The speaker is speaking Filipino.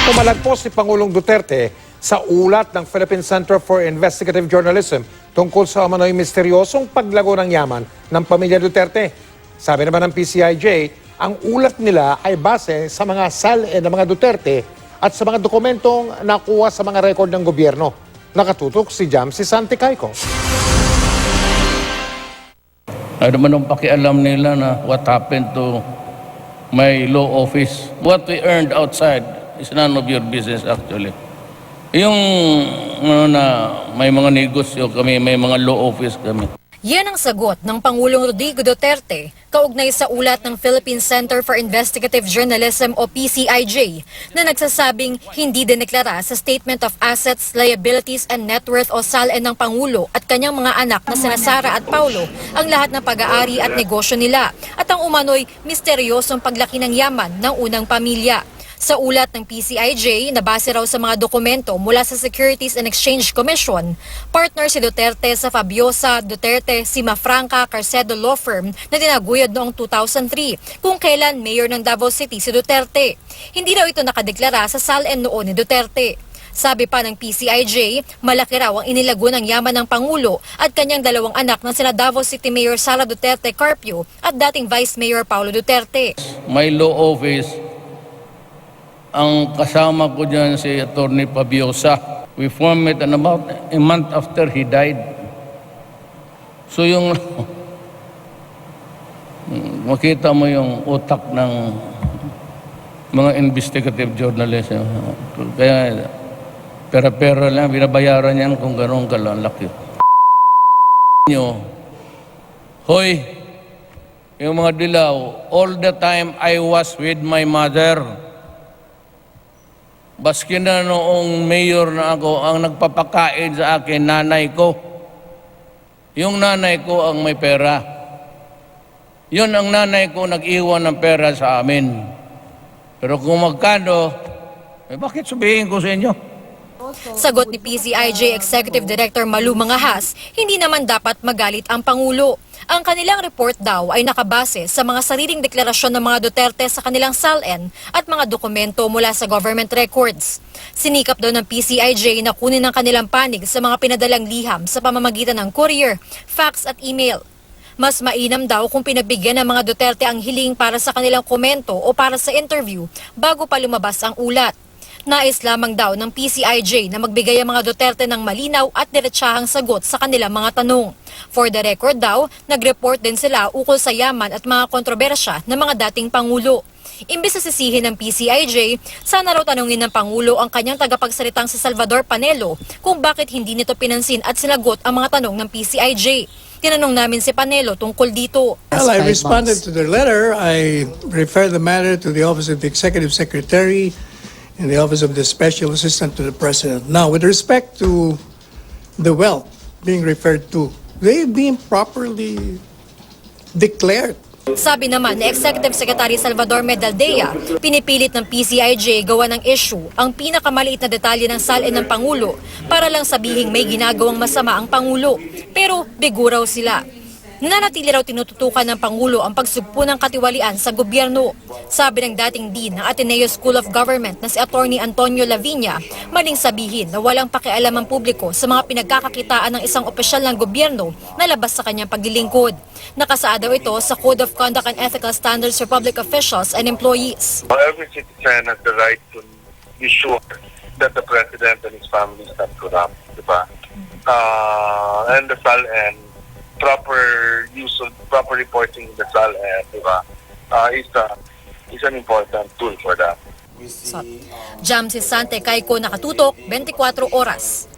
Pumalagpos si Pangulong Duterte sa ulat ng Philippine Center for Investigative Journalism tungkol sa umano'y misteryosong paglago ng yaman ng pamilya Duterte. Sabi naman ng PCIJ, ang ulat nila ay base sa mga salin ng mga Duterte at sa mga dokumentong nakuha sa mga rekord ng gobyerno. Nakatutok si Jamsi Santecayco. Ano man ang pakialam nila na what happened to my law office. What we earned outside is none of your business actually. Yung na may mga negosyo kami, may mga law office kami. Yan ang sagot ng Pangulong Rodrigo Duterte kaugnay sa ulat ng Philippine Center for Investigative Journalism o PCIJ na nagsasabing hindi dineklara sa Statement of Assets, Liabilities and Net Worth o SALN ng Pangulo at kanyang mga anak na sina Sara at Paulo ang lahat ng pag-aari at negosyo nila at ang umano'y misteryosong paglaki ng yaman ng unang pamilya. Sa ulat ng PCIJ, nabase raw sa mga dokumento mula sa Securities and Exchange Commission, partner si Duterte sa Fabiosa Duterte Simafranca Carcedo Law Firm na tinaguyod noong 2003 kung kailan mayor ng Davao City si Duterte. Hindi raw ito nakadeklara sa SALN noon ni Duterte. Sabi pa ng PCIJ, malaki raw ang inilago ng yaman ng Pangulo at kanyang dalawang anak na sina Davao City Mayor Sara Duterte Carpio at dating Vice Mayor Paulo Duterte. My law office, ang kasama ko dyan si Attorney Fabiosa. We formed it and about a month after he died. So yung makita mo yung utak ng mga investigative journalists. Kaya pera-pera lang, binabayaran yan kung gano'ng kalalaki. Hoy, yung mga dilaw, all the time I was with my mother. Baski na noong mayor na ako, ang nagpapakain sa akin, nanay ko. Yung nanay ko ang may pera. Yun ang nanay ko nag-iwan ng pera sa amin. Pero kung magkano, bakit sabihin ko sa inyo? Sagot ni PCIJ Executive Director Malu Mangahas, hindi naman dapat magalit ang Pangulo. Ang kanilang report daw ay nakabase sa mga sariling deklarasyon ng mga Duterte sa kanilang SALN at mga dokumento mula sa government records. Sinikap daw ng PCIJ na kunin ang kanilang panig sa mga pinadalang liham sa pamamagitan ng courier, fax at email. Mas mainam daw kung pinagbigyan ng mga Duterte ang hiling para sa kanilang komento o para sa interview bago pa lumabas ang ulat. Nais lamang daw ng PCIJ na magbigay ang mga Duterte ng malinaw at diretsahang sagot sa kanilang mga tanong. For the record daw, nag-report din sila ukol sa yaman at mga kontrobersya ng mga dating Pangulo. Imbes na sisihin ng PCIJ, sana raw tanungin ng Pangulo ang kanyang tagapagsalitang si Salvador Panelo kung bakit hindi nito pinansin at sinagot ang mga tanong ng PCIJ. Tinanong namin si Panelo tungkol dito. Well, I responded to their letter. I referred the matter to the Office of the Executive Secretary in the Office of the Special Assistant to the President. Now, with respect to the wealth being referred to, they've been properly declared. Sabi naman ni Executive Secretary Salvador Medaldea, pinipilit ng PCIJ gawa ng issue ang pinakamaliit na detalye ng salin ng Pangulo para lang sabihing may ginagawang masama ang Pangulo. Pero bigo raw sila. Nananatili raw tinututukan ng Pangulo ang pagsugpo ng katiwalian sa gobyerno. Sabi ng dating Dean ng Ateneo School of Government na si Attorney Antonio Lavinia, maling sabihin na walang pakialam ang publiko sa mga pinagkakakitaan ng isang opisyal ng gobyerno na labas sa kanyang paglilingkod. Nakasaad daw ito sa Code of Conduct and Ethical Standards for Public Officials and Employees. Every citizen has the right to be sure that the President and his family is not corrupt, diba? And the SALN, proper use of proper reporting in the SALN, diba, is an important tool for that. Jamsi Santecayco, nakatutok, 24 oras.